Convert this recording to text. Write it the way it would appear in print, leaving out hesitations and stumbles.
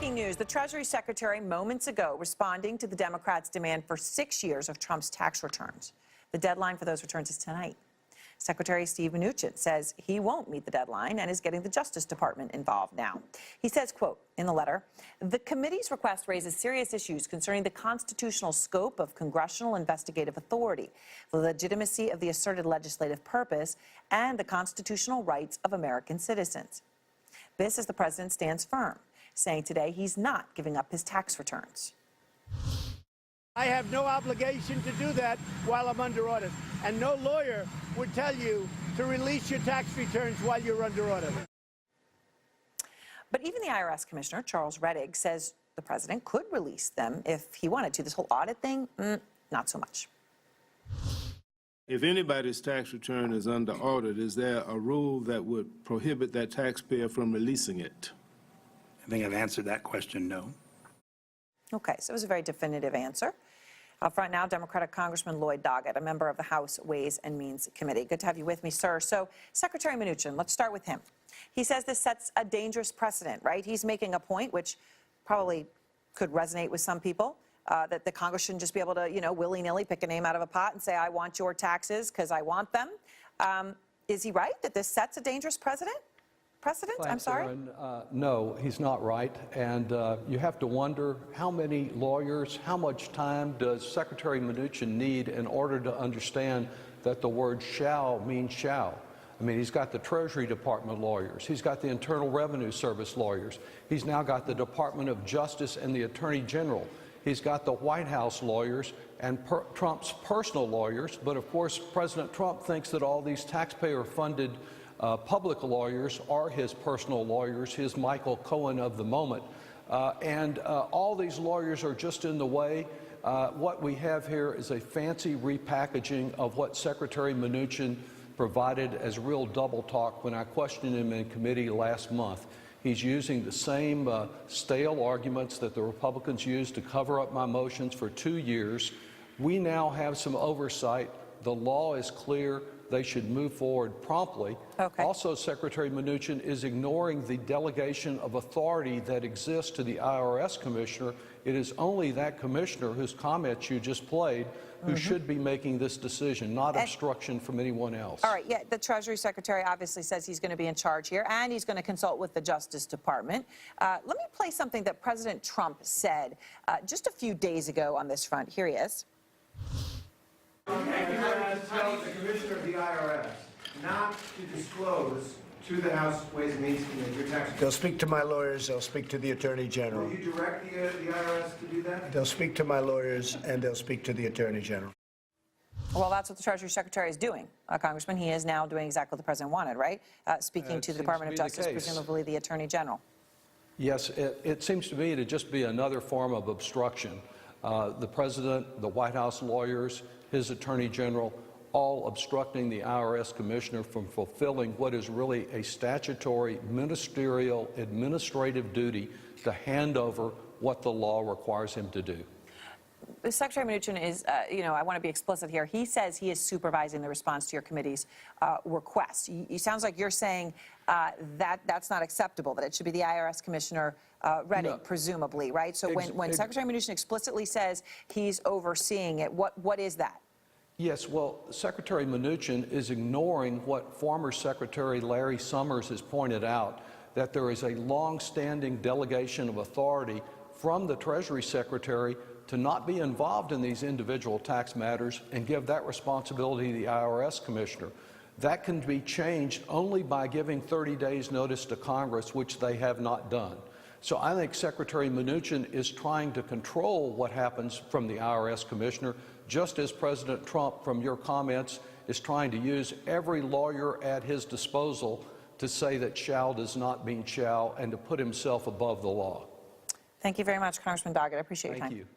breaking news, the Treasury Secretary moments ago responding to the Democrats' demand for 6 years of Trump's tax returns. The deadline for those returns is tonight. Secretary Steve Mnuchin says he won't meet the deadline and is getting the Justice Department involved now. He says, quote, in the letter, the committee's request raises serious issues concerning the constitutional scope of congressional investigative authority, the legitimacy of the asserted legislative purpose, and the constitutional rights of American citizens. This as the president stands firm, saying today he's not giving up his tax returns. I have no obligation to do that while I'm under audit, and no lawyer would tell you to release your tax returns while you're under audit. But even the IRS Commissioner, Charles Rettig, says the president could release them if he wanted to. This whole audit thing, not so much. If anybody's tax return is under audit, is there a rule that would prohibit that taxpayer from releasing it? I think I've answered that question, no. Okay, so it was a very definitive answer. Up front now, Democratic Congressman Lloyd Doggett, a member of the House Ways and Means Committee. Good to have you with me, sir. So, Secretary Mnuchin, let's start with him. He says this sets a dangerous precedent, right? He's making a point which probably could resonate with some people, that the Congress shouldn't just be able to, willy-nilly pick a name out of a pot and say, I want your taxes because I want them. Is he right that this sets a dangerous precedent? I'm sorry? Erin, no, he's not right. And you have to wonder how many lawyers, how much time does Secretary Mnuchin need in order to understand that the word shall means shall? I mean, he's got the Treasury Department lawyers. He's got the Internal Revenue Service lawyers. He's now got the Department of Justice and the Attorney General. He's got the White House lawyers and Trump's personal lawyers. But of course, President Trump thinks that all these taxpayer-funded public lawyers are his personal lawyers, his Michael Cohen of the moment. All these lawyers are just in the way. What we have here is a fancy repackaging of what Secretary Mnuchin provided as real double talk when I questioned him in committee last month. He's using the same stale arguments that the Republicans used to cover up my motions for 2 years. We now have some oversight. The law is clear. They should move forward promptly. Okay. Also, Secretary Mnuchin is ignoring the delegation of authority that exists to the IRS commissioner. It is only that commissioner whose comments you just played who should be making this decision, not obstruction from anyone else. All right, yeah, the Treasury Secretary obviously says he's going to be in charge here, and he's going to consult with the Justice Department. Let me play something that President Trump said just a few days ago on this front. Here he is. And you have to tell the Commissioner of the IRS not to disclose to the House Ways and Means Committee your tax returns. They'll speak to my lawyers, they'll speak to the Attorney General. Will you direct the IRS to do that? They'll speak to my lawyers and they'll speak to the Attorney General. Well, that's what the Treasury Secretary is doing, Congressman. He is now doing exactly what the President wanted, right? Speaking to the Department of Justice, presumably the Attorney General. Yes, it seems to me to just be another form of obstruction. The President, the White House lawyers, his Attorney General, all obstructing the IRS Commissioner from fulfilling what is really a statutory, ministerial, administrative duty to hand over what the law requires him to do. Secretary Mnuchin is, I want to be explicit here. He says he is supervising the response to your committee's request. It sounds like you're saying that that's not acceptable, that it should be the IRS Commissioner Rettig, presumably, right? So when Secretary Mnuchin explicitly says he's overseeing it, what is that? Yes, well, Secretary Mnuchin is ignoring what former Secretary Larry Summers has pointed out, that there is a long-standing delegation of authority from the Treasury Secretary to not be involved in these individual tax matters and give that responsibility to the IRS Commissioner. That can be changed only by giving 30 days notice to Congress, which they have not done. So I think Secretary Mnuchin is trying to control what happens from the IRS Commissioner, just as President Trump, from your comments, is trying to use every lawyer at his disposal to say that shall does not mean shall and to put himself above the law. Thank you very much, Congressman Doggett. I appreciate your time. Thank you.